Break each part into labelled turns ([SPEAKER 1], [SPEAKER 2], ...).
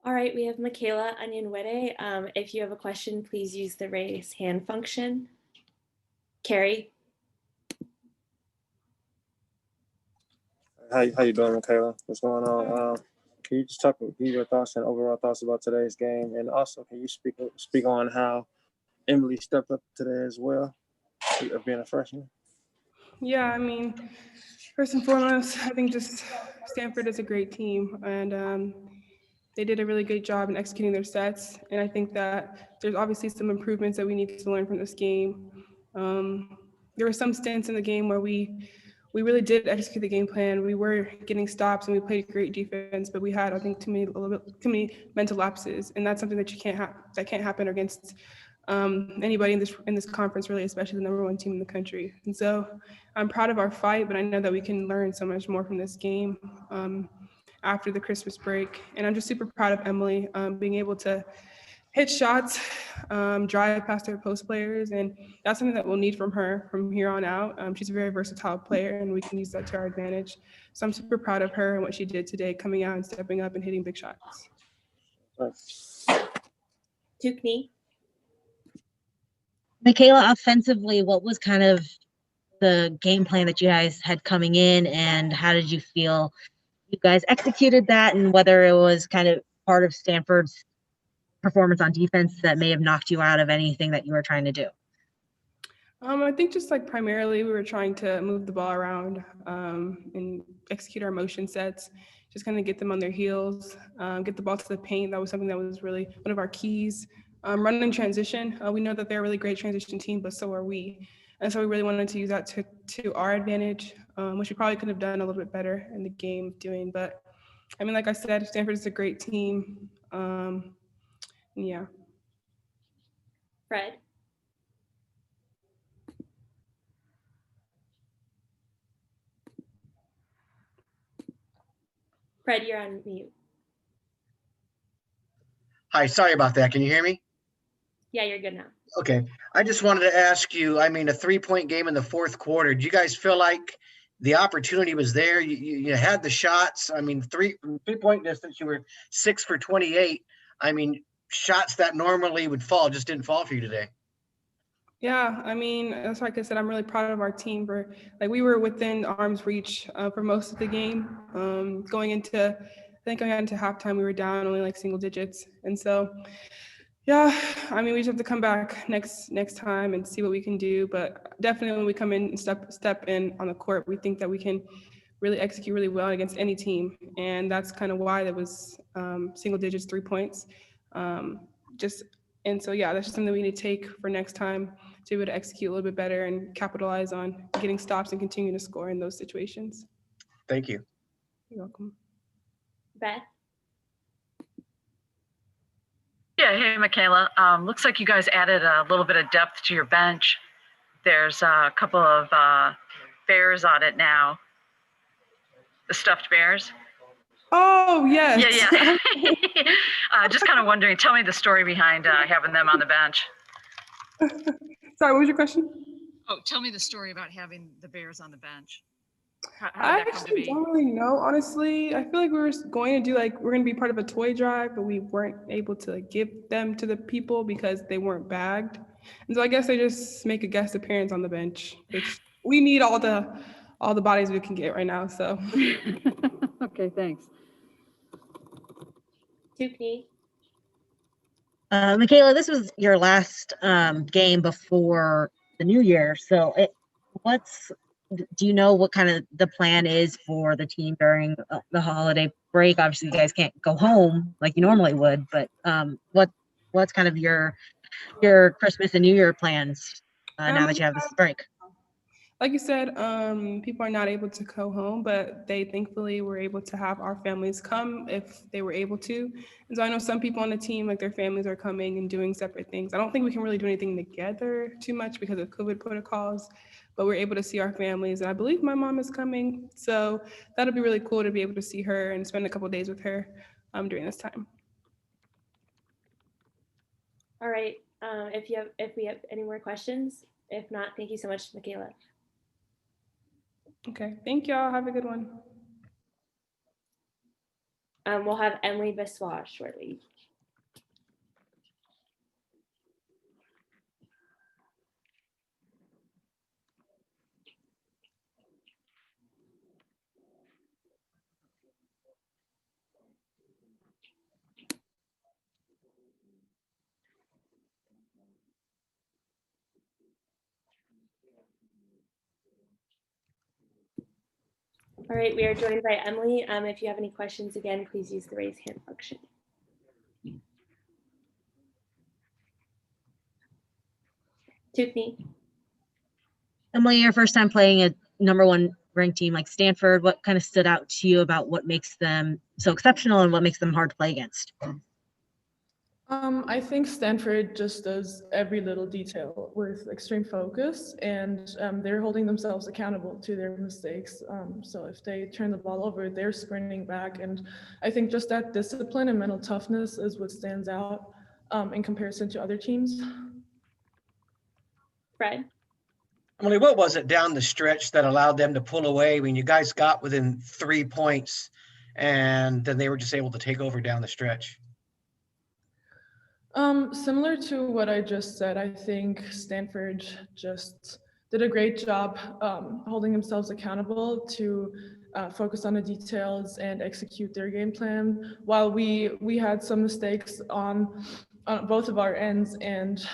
[SPEAKER 1] All right, we have Michaela Onyenwere. If you have a question, please use the raise hand function. Carrie.
[SPEAKER 2] How you doing, Michaela? What's going on? Can you just give your thoughts and overall thoughts about today's game, and also can you speak on how Emily stepped up today as well, being a freshman?
[SPEAKER 3] Yeah, I mean, first and foremost, I think just Stanford is a great team, and they did a really good job in executing their sets. And I think that there's obviously some improvements that we need to learn from this game. There were some stints in the game where we really did execute the game plan. We were getting stops and we played great defense, but we had, I think, too many mental lapses, and that's something that that can't happen against anybody in this conference, really, especially the number one team in the country. And so I'm proud of our fight, but I know that we can learn so much more from this game after the Christmas break. And I'm just super proud of Emily being able to hit shots, drive past her post players, and that's something that we'll need from her from here on out. She's a very versatile player, and we can use that to our advantage. So I'm super proud of her and what she did today, coming out and stepping up and hitting big shots.
[SPEAKER 1] Tukni.
[SPEAKER 4] Michaela, offensively, what was kind of the game plan that you guys had coming in, and how did you feel you guys executed that, and whether it was kind of part of Stanford's performance on defense that may have knocked you out of anything that you were trying to do?
[SPEAKER 3] I think just like primarily we were trying to move the ball around and execute our motion sets, just kind of get them on their heels, get the ball to the paint. That was something that was really one of our keys. Run in transition. We know that they're a really great transition team, but so are we. And so we really wanted to use that to our advantage, which we probably could have done a little bit better in the game doing. But I mean, like I said, Stanford is a great team. Yeah.
[SPEAKER 1] Fred. Fred, you're on mute.
[SPEAKER 5] Hi, sorry about that. Can you hear me?
[SPEAKER 1] Yeah, you're good now.
[SPEAKER 5] Okay. I just wanted to ask you, I mean, a 3-point game in the fourth quarter. Do you guys feel like the opportunity was there? You had the shots. I mean, three-point distance, you were 6 for 28. I mean, shots that normally would fall just didn't fall for you today.
[SPEAKER 3] Yeah, I mean, that's like I said, I'm really proud of our team for, like, we were within arm's reach for most of the game. Going into halftime, we were down only like single digits. And so, yeah, I mean, we just have to come back next time and see what we can do. But definitely when we come in and step in on the court, we think that we can really execute really well against any team. And that's kind of why there was single digits, 3 points. And so, yeah, that's just something that we need to take for next time to be able to execute a little bit better and capitalize on getting stops and continuing to score in those situations.
[SPEAKER 5] Thank you.
[SPEAKER 3] You're welcome.
[SPEAKER 1] Beth.
[SPEAKER 6] Yeah, hey, Michaela. Looks like you guys added a little bit of depth to your bench. There's a couple of bears on it now. The stuffed bears.
[SPEAKER 3] Oh, yes.
[SPEAKER 6] Yeah. Just kind of wondering, tell me the story behind having them on the bench.
[SPEAKER 3] Sorry, what was your question?
[SPEAKER 6] Oh, tell me the story about having the bears on the bench. How
[SPEAKER 3] I
[SPEAKER 6] did that come to
[SPEAKER 3] actually
[SPEAKER 6] be?
[SPEAKER 3] don't really know, honestly. I feel like we were going to do we're going to be part of a toy drive, but we weren't able to give them to the people because they weren't bagged. And so I guess they just make a guest appearance on the bench, which we need all the bodies we can get right now. So.
[SPEAKER 6] Okay, thanks.
[SPEAKER 1] Tukni.
[SPEAKER 4] Michaela, this was your last game before the new year. So do you know what kind of the plan is for the team during the holiday break? Obviously, you guys can't go home like you normally would, but what's kind of your Christmas and New Year plans now that you have this break?
[SPEAKER 3] Like you said, people are not able to go home, but they thankfully were able to have our families come if they were able to. And so I know some people on the team, like their families are coming and doing separate things. I don't think we can really do anything together too much because of COVID protocols, but we're able to see our families. And I believe my mom is coming. So that'll be really cool to be able to see her and spend a couple of days with her during this time.
[SPEAKER 1] All right. If we have any more questions, if not, thank you so much, Michaela.
[SPEAKER 3] Okay, thank y'all. Have a good one.
[SPEAKER 1] We'll have Emily Bessoir shortly. All right, we are joined by Emily. If you have any questions, again, please use the raise hand function. Tupni.
[SPEAKER 4] Emily, your first time playing a #1 ranked team like Stanford, what kind of stood out to you about what makes them so exceptional and what makes them hard to play against?
[SPEAKER 3] I think Stanford just does every little detail with extreme focus, and they're holding themselves accountable to their mistakes. So if they turn the ball over, they're sprinting back. And I think just that discipline and mental toughness is what stands out in comparison to other teams.
[SPEAKER 1] Fred.
[SPEAKER 5] Emily, what was it down the stretch that allowed them to pull away when you guys got within 3 points and then they were just able to take over down the stretch?
[SPEAKER 3] Similar to what I just said, I think Stanford just did a great job holding themselves accountable to focus on the details and execute their game plan, while we had some mistakes on both of our ends, and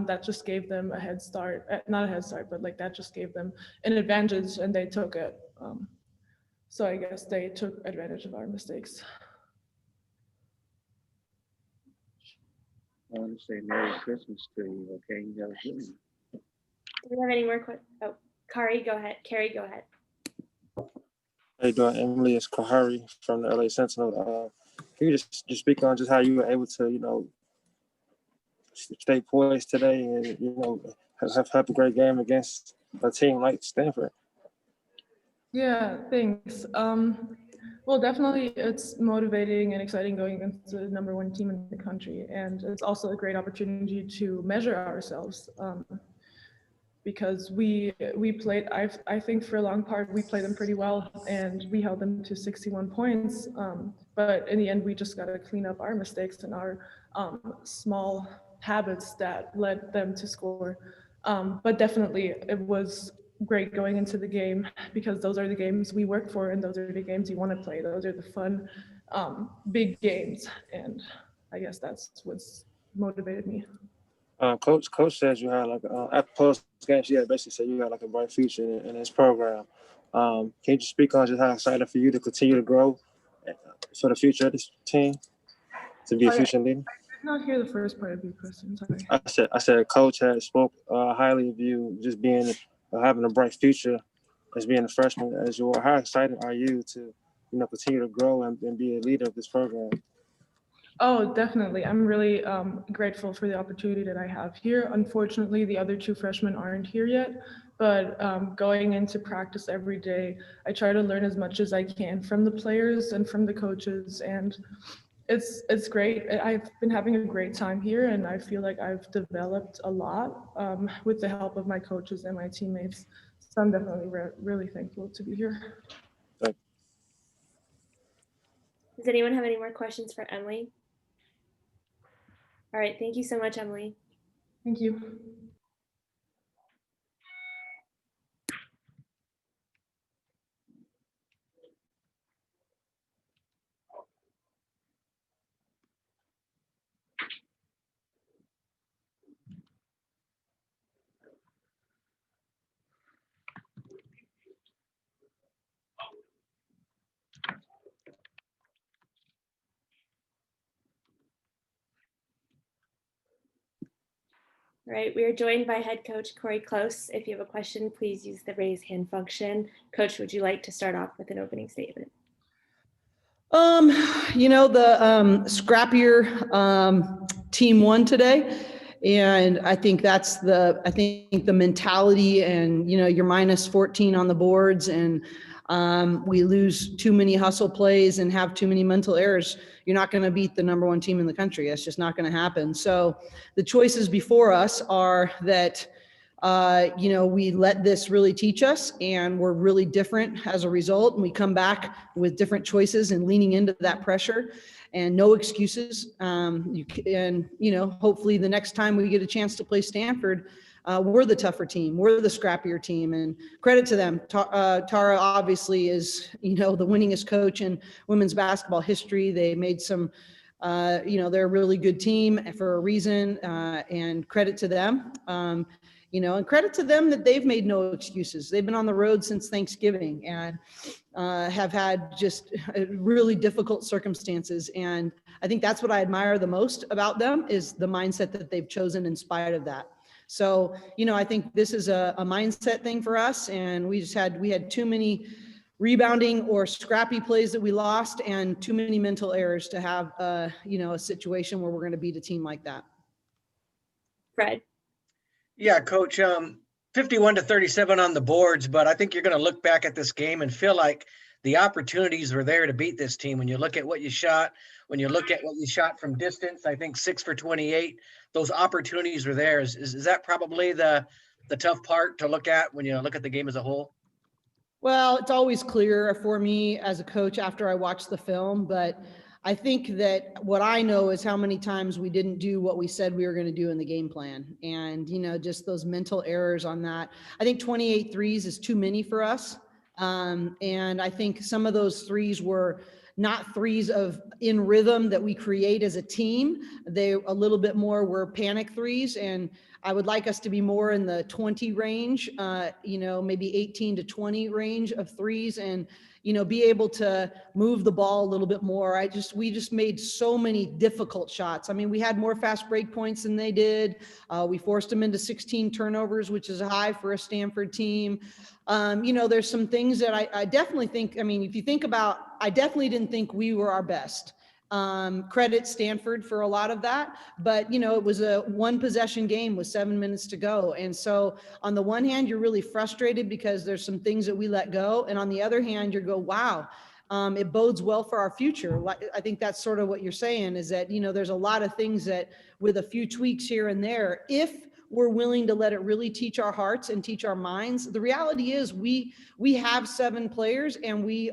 [SPEAKER 3] that just gave them a head start, not a head start, but like that just gave them an advantage, and they took it. So I guess they took advantage of our mistakes.
[SPEAKER 7] I want to say Merry Christmas to you, okay? You have a good one.
[SPEAKER 1] Do we have any more questions? Oh, Kari, go ahead. Carrie, go ahead.
[SPEAKER 2] How you doing, Emily? It's Kohari from the LA Sentinel. Can you just speak on just how you were able to, stay poised today and, have a great game against a team like Stanford?
[SPEAKER 3] Yeah, thanks. Well, definitely it's motivating and exciting going against the #1 team in the country. And it's also a great opportunity to measure ourselves because we played, I think for a long part, we played them pretty well and we held them to 61 points. But in the end, we just got to clean up our mistakes and our small habits that led them to score. But definitely it was great going into the game because those are the games we work for and those are the games you want to play. Those are the fun, big games. And I guess that's what's motivated me.
[SPEAKER 2] Coach says you had at post game, she had basically said you got a bright future in this program. Can you just speak on just how excited for you to continue to grow for the future of this team, to be a future leader?
[SPEAKER 3] I did not hear the first part of your question, sorry.
[SPEAKER 2] I said Coach had spoke highly of you, just being having a bright future as being a freshman as you are. How excited are you to continue to grow and be a leader of this program?
[SPEAKER 3] Oh, definitely. I'm really grateful for the opportunity that I have here. Unfortunately, the other 2 freshmen aren't here yet, but going into practice every day, I try to learn as much as I can from the players and from the coaches, and it's great. I've been having a great time here, and I feel like I've developed a lot with the help of my coaches and my teammates. So I'm definitely really thankful to be here.
[SPEAKER 1] Does anyone have any more questions for Emily? All right, thank you so much, Emily.
[SPEAKER 3] Thank you.
[SPEAKER 1] All right, we are joined by head coach Cori Close. If you have a question, please use the raise hand function. Coach, would you like to start off with an opening statement?
[SPEAKER 8] The scrappier team won today. And I think that's the mentality, and, you're minus 14 on the boards, and we lose too many hustle plays and have too many mental errors. You're not going to beat the #1 team in the country. That's just not going to happen. So the choices before us are that we let this really teach us, and we're really different as a result. And we come back with different choices and leaning into that pressure and no excuses. Hopefully the next time we get a chance to play Stanford, we're the tougher team. We're the scrappier team, and credit to them. Tara obviously is, the winningest coach in women's basketball history. They made some, they're a really good team for a reason, and credit to them. And credit to them that they've made no excuses. They've been on the road since Thanksgiving and have had just really difficult circumstances. And I think that's what I admire the most about them, is the mindset that they've chosen in spite of that. So, I think this is a mindset thing for us. And we had too many rebounding or scrappy plays that we lost, and too many mental errors to have, a situation where we're going to beat a team like that.
[SPEAKER 1] Fred.
[SPEAKER 5] Yeah, Coach, 51-37 on the boards, but I think you're going to look back at this game and feel like the opportunities were there to beat this team. When you look at what you shot, when you look at what you shot from distance, I think 6 for 28, those opportunities were there. Is that probably the tough part to look at when you look at the game as a whole?
[SPEAKER 8] Well, it's always clear for me as a coach after I watch the film, but I think that what I know is how many times we didn't do what we said we were going to do in the game plan. And, just those mental errors on that. I think 28 threes is too many for us. And I think some of those threes were not threes in rhythm that we create as a team. They a little bit more were panic threes. And I would like us to be more in the 20 range, maybe 18 to 20 range of threes, and, be able to move the ball a little bit more. We just made so many difficult shots. I mean, we had more fast break points than they did. We forced them into 16 turnovers, which is high for a Stanford team. There's some things that I definitely think, if you think about, I definitely didn't think we were our best. Credit Stanford for a lot of that, but it was a 1 possession game with 7 minutes to go. And so on the one hand, you're really frustrated because there's some things that we let go. And on the other hand, you go, wow, it bodes well for our future. I think that's sort of what you're saying, is that, there's a lot of things that with a few tweaks here and there, if we're willing to let it really teach our hearts and teach our minds. The reality is we have 7 players, and we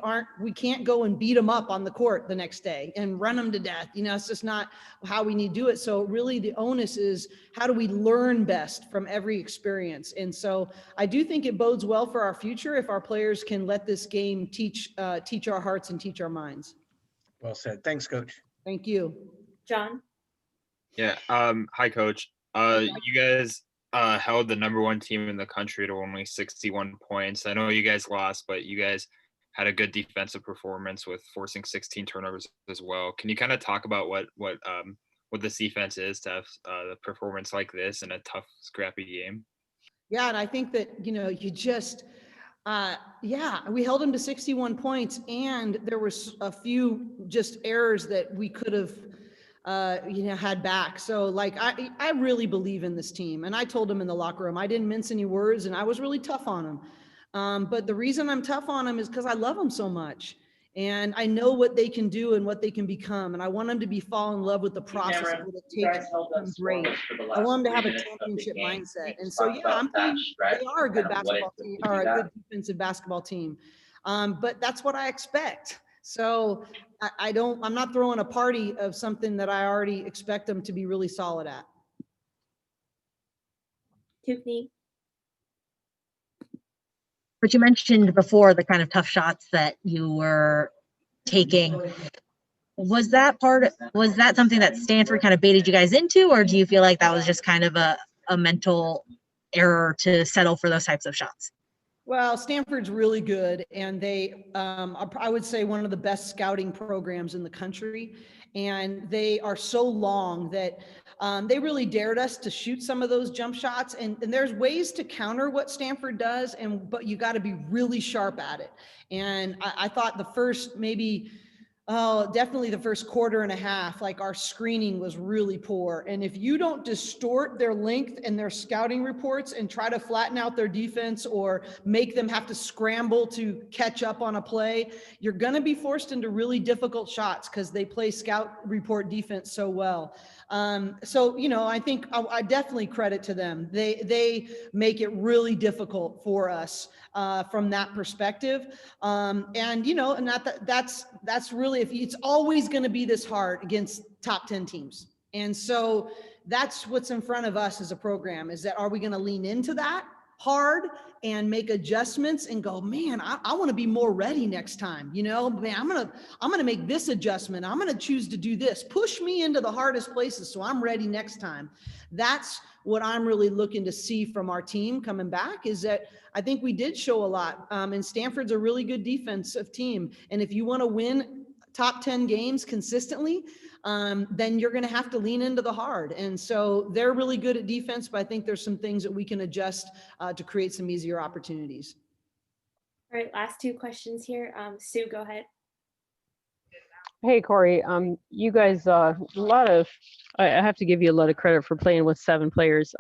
[SPEAKER 8] can't go and beat them up on the court the next day and run them to death. It's just not how we need to do it. So really the onus is, how do we learn best from every experience? And so I do think it bodes well for our future if our players can let this game teach our hearts and teach our minds.
[SPEAKER 5] Well said. Thanks, Coach.
[SPEAKER 8] Thank you.
[SPEAKER 1] John.
[SPEAKER 9] Yeah. Hi, Coach. You guys held the #1 team in the country to only 61 points. I know you guys lost, but you guys had a good defensive performance with forcing 16 turnovers as well. Can you kind of talk about what this defense is to have the performance like this in a tough, scrappy game?
[SPEAKER 8] Yeah, and I think that, you just, we held them to 61 points, and there was a few just errors that we could have had back. So I really believe in this team. And I told them in the locker room, I didn't mince any words, and I was really tough on them. But the reason I'm tough on them is because I love them so much. And I know what they can do and what they can become. And I want them to fall in love with the process of what it takes to become great. I want them to have a championship mindset. And so, I'm thinking they are a good basketball team, or a good defensive basketball team. But that's what I expect. So I'm not throwing a party of something that I already expect them to be really solid at.
[SPEAKER 1] Tiffany.
[SPEAKER 4] But you mentioned before the kind of tough shots that you were taking. Was that something that Stanford kind of baited you guys into, or do you feel like that was just kind of a mental error to settle for those types of shots?
[SPEAKER 8] Well, Stanford's really good, and they, I would say, one of the best scouting programs in the country. And they are so long that they really dared us to shoot some of those jump shots. And there's ways to counter what Stanford does, but you got to be really sharp at it. And I thought the first maybe Oh, definitely the first quarter and a half. Like our screening was really poor. And if you don't distort their length and their scouting reports and try to flatten out their defense or make them have to scramble to catch up on a play, you're going to be forced into really difficult shots because they play scout report defense so well. So, you know, I think I definitely credit to them. They make it really difficult for us from that perspective. And, you know, and that's really, it's always going to be this hard against top 10 teams. And so that's what's in front of us as a program, is that, are we going to lean into that hard and make adjustments and go, man, I want to be more ready next time. You know, man, I'm going to make this adjustment. I'm going to choose to do this, push me into the hardest places so I'm ready next time. That's what I'm really looking to see from our team coming back, is that I think we did show a lot. And Stanford's a really good defensive team. And if you want to win top 10 games consistently, then you're going to have to lean into the hard. And so they're really good at defense, but I think there's some things that we can adjust to create some easier opportunities.
[SPEAKER 1] All right, last two questions here. Sue, go ahead.
[SPEAKER 10] Hey, Cori, you guys, I have to give you a lot of credit for playing with 7 players.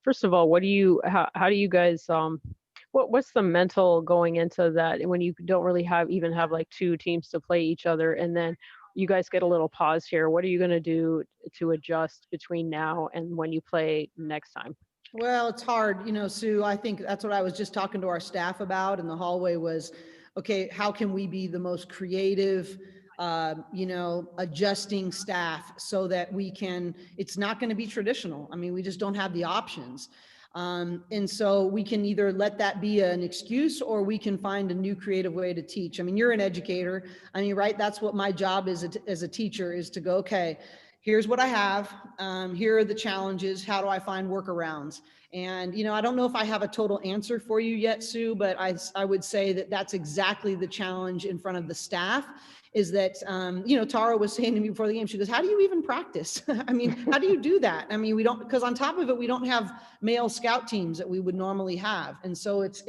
[SPEAKER 10] First of all, how do you guys, what's the mental going into that when you don't really even have like 2 teams to play each other, and then you guys get a little pause here? What are you going to do to adjust between now and when you play next time?
[SPEAKER 8] Well, it's hard, you know, Sue. I think that's what I was just talking to our staff about in the hallway was, okay, how can we be the most creative, you know, adjusting staff so that we can, it's not going to be traditional. I mean, we just don't have the options. And so we can either let that be an excuse, or we can find a new creative way to teach. I mean, you're an educator. I mean, right? That's what my job is as a teacher, is to go, okay, here's what I have. Here are the challenges. How do I find workarounds? And, you know, I don't know if I have a total answer for you yet, Sue, but I would say that that's exactly the challenge in front of the staff, is that, you know, Tara was saying to me before the game, she goes, how do you even practice? I mean, how do you do that? I mean, we don't, because on top of it, we don't have male scout teams that we would normally have. And so it's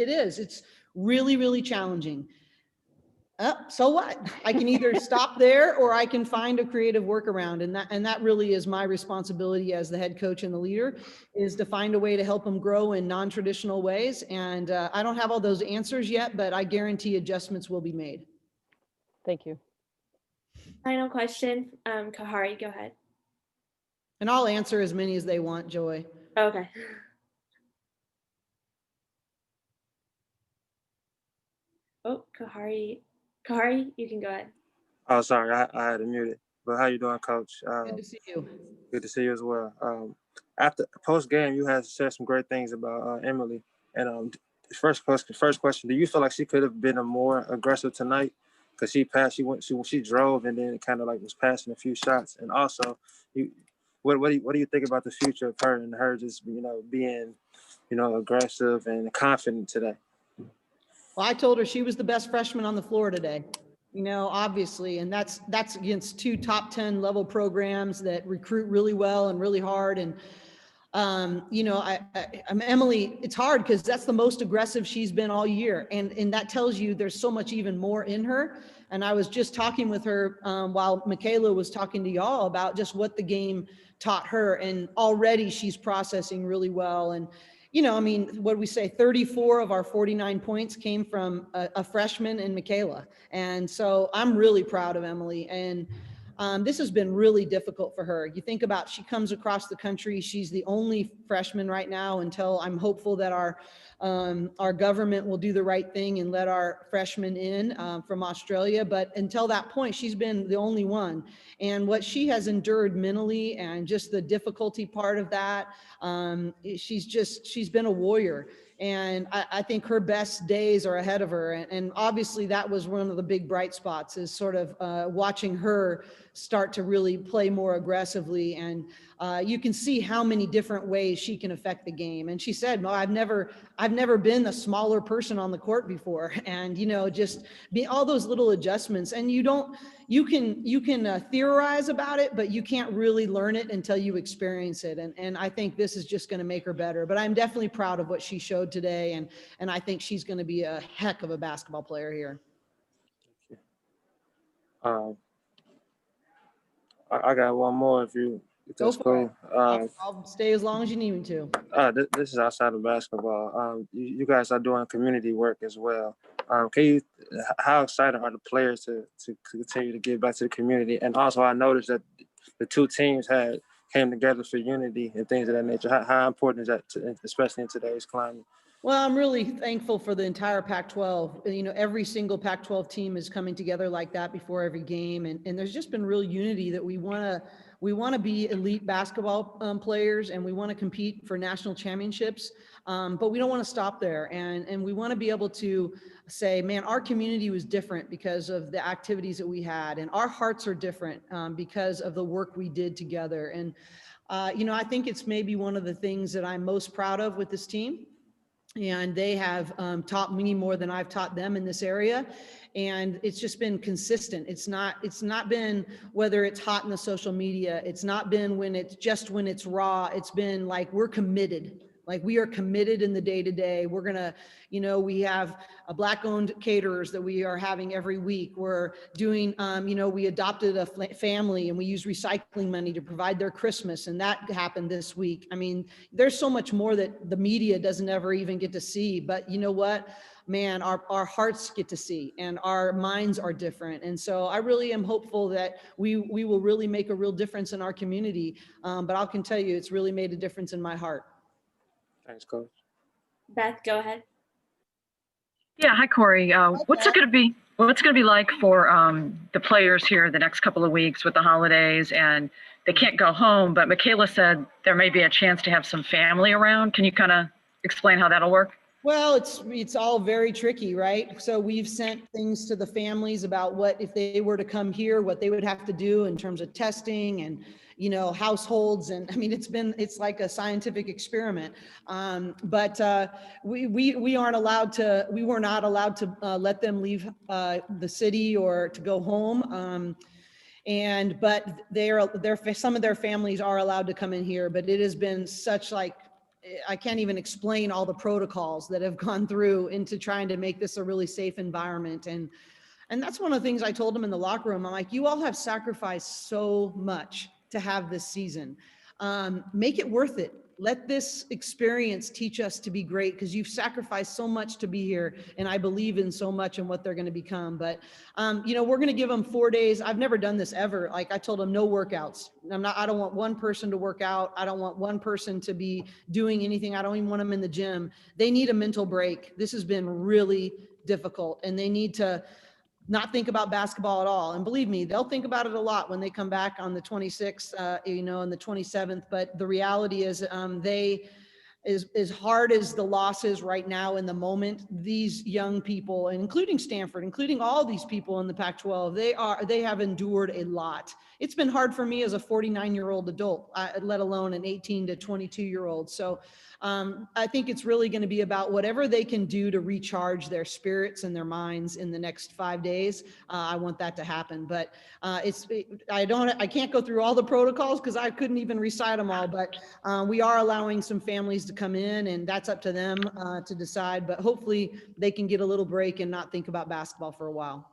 [SPEAKER 8] really, really challenging. So what? I can either stop there, or I can find a creative workaround. And that really is my responsibility as the head coach and the leader, is to find a way to help them grow in non-traditional ways. And I don't have all those answers yet, but I guarantee adjustments will be made.
[SPEAKER 10] Thank you.
[SPEAKER 1] Final question. Kahari, go ahead.
[SPEAKER 8] And I'll answer as many as they want, Joy.
[SPEAKER 1] Okay. Oh, Kahari, you can go ahead.
[SPEAKER 2] Oh, sorry, I had it muted. But how you doing, Coach?
[SPEAKER 8] Good to see you.
[SPEAKER 2] Good to see you as well. After post game, you had said some great things about Emily. And first question: do you feel like she could have been a more aggressive tonight? Because she drove, and then it kind of like was passing a few shots. And also, what do you think about the future of her and her just, you know, being, you know, aggressive and confident today?
[SPEAKER 8] Well, I told her she was the best freshman on the floor today, you know, obviously, and that's against 2 top 10 level programs that recruit really well and really hard. And you know, I'm Emily, it's hard because that's the most aggressive she's been all year. And that tells you there's so much even more in her. And I was just talking with her while Michaela was talking to y'all about just what the game taught her. And already she's processing really well. And, you know, I mean, what do we say? 34 of our 49 points came from a freshman in Michaela. And so I'm really proud of Emily. And this has been really difficult for her. You think about, she comes across the country. She's the only freshman right now, until I'm hopeful that our government will do the right thing and let our freshmen in from Australia. But until that point, she's been the only one. And what she has endured mentally, and just the difficulty part of that, she's been a warrior. And I think her best days are ahead of her. And obviously that was one of the big bright spots, is sort of watching her start to really play more aggressively. And you can see how many different ways she can affect the game. And she said, well, I've never been a smaller person on the court before. And, you know, just be all those little adjustments. And you can theorize about it, but you can't really learn it until you experience it. And I think this is just going to make her better. But I'm definitely proud of what she showed today. And I think she's going to be a heck of a basketball player here.
[SPEAKER 2] I got one more if
[SPEAKER 8] Go
[SPEAKER 2] that's
[SPEAKER 8] for
[SPEAKER 2] cool.
[SPEAKER 8] I'll stay as long as you need me to.
[SPEAKER 2] This is outside of basketball. You guys are doing community work as well. How excited are the players to continue to give back to the community? And also, I noticed that the two teams came together for unity and things of that nature. How important is that, especially in today's climate?
[SPEAKER 8] Well, I'm really thankful for the entire Pac-12. You know, every single Pac-12 team is coming together like that before every game. And there's just been real unity that we want to be elite basketball players, and we want to compete for national championships. But we don't want to stop there. And we want to be able to say, man, our community was different because of the activities that we had. And our hearts are different because of the work we did together. And, you know, I think it's maybe one of the things that I'm most proud of with this team. And they have taught me more than I've taught them in this area. And it's just been consistent. It's not been whether it's hot in the social media. It's not been when it's raw. It's been like, we're committed. Like, we are committed in the day to day. We're gonna, you know, we have a Black-owned caterers that we are having every week. We're doing, you know, we adopted a family and we use recycling money to provide their Christmas, and that happened this week. I mean, there's so much more that the media doesn't ever even get to see. But you know what? Man, our hearts get to see, and our minds are different. And so I really am hopeful that we will really make a real difference in our community. But I can tell you, it's really made a difference in my heart.
[SPEAKER 2] Thanks, Coach.
[SPEAKER 1] Beth, go ahead.
[SPEAKER 6] Yeah, hi Cori. What's it going to be like for the players here the next couple of weeks with the holidays, and they can't go home, but Michaela said there may be a chance to have some family around. Can you kind of explain how that'll work?
[SPEAKER 8] Well, it's all very tricky, right? So we've sent things to the families about what, if they were to come here, what they would have to do in terms of testing and, you know, households. And I mean, it's like a scientific experiment. But we were not allowed to let them leave the city or to go home. But some of their families are allowed to come in here, but it has been such, like, I can't even explain all the protocols that have gone through into trying to make this a really safe environment. And that's one of the things I told them in the locker room. I'm like, you all have sacrificed so much to have this season. Make it worth it. Let this experience teach us to be great, because you've sacrificed so much to be here, and I believe in so much and what they're going to become. But you know, we're going to give them 4 days. I've never done this ever. Like, I told them, no workouts. I don't want one person to work out. I don't want one person to be doing anything. I don't even want them in the gym. They need a mental break. This has been really difficult, and they need to not think about basketball at all. And believe me, they'll think about it a lot when they come back on the 26th, you know, and the 27th. But the reality is, as hard as the loss is right now in the moment, these young people, including Stanford, including all these people in the Pac-12, they have endured a lot. It's been hard for me as a 49-year-old adult, let alone an 18 to 22-year-old. So I think it's really going to be about whatever they can do to recharge their spirits and their minds in the next 5 days. I want that to happen. But I can't go through all the protocols because I couldn't even recite them all. But we are allowing some families to come in, and that's up to them to decide. But hopefully they can get a little break and not think about basketball for a while.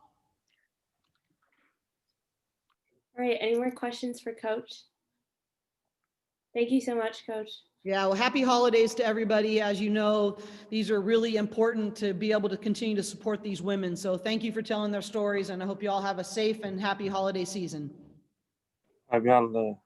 [SPEAKER 1] All right, any more questions for Coach? Thank you so much, Coach.
[SPEAKER 8] Yeah, well, happy holidays to everybody. As you know, these are really important to be able to continue to support these women. So thank you for telling their stories, and I hope you all have a safe and happy holiday season.
[SPEAKER 2] Happy holiday.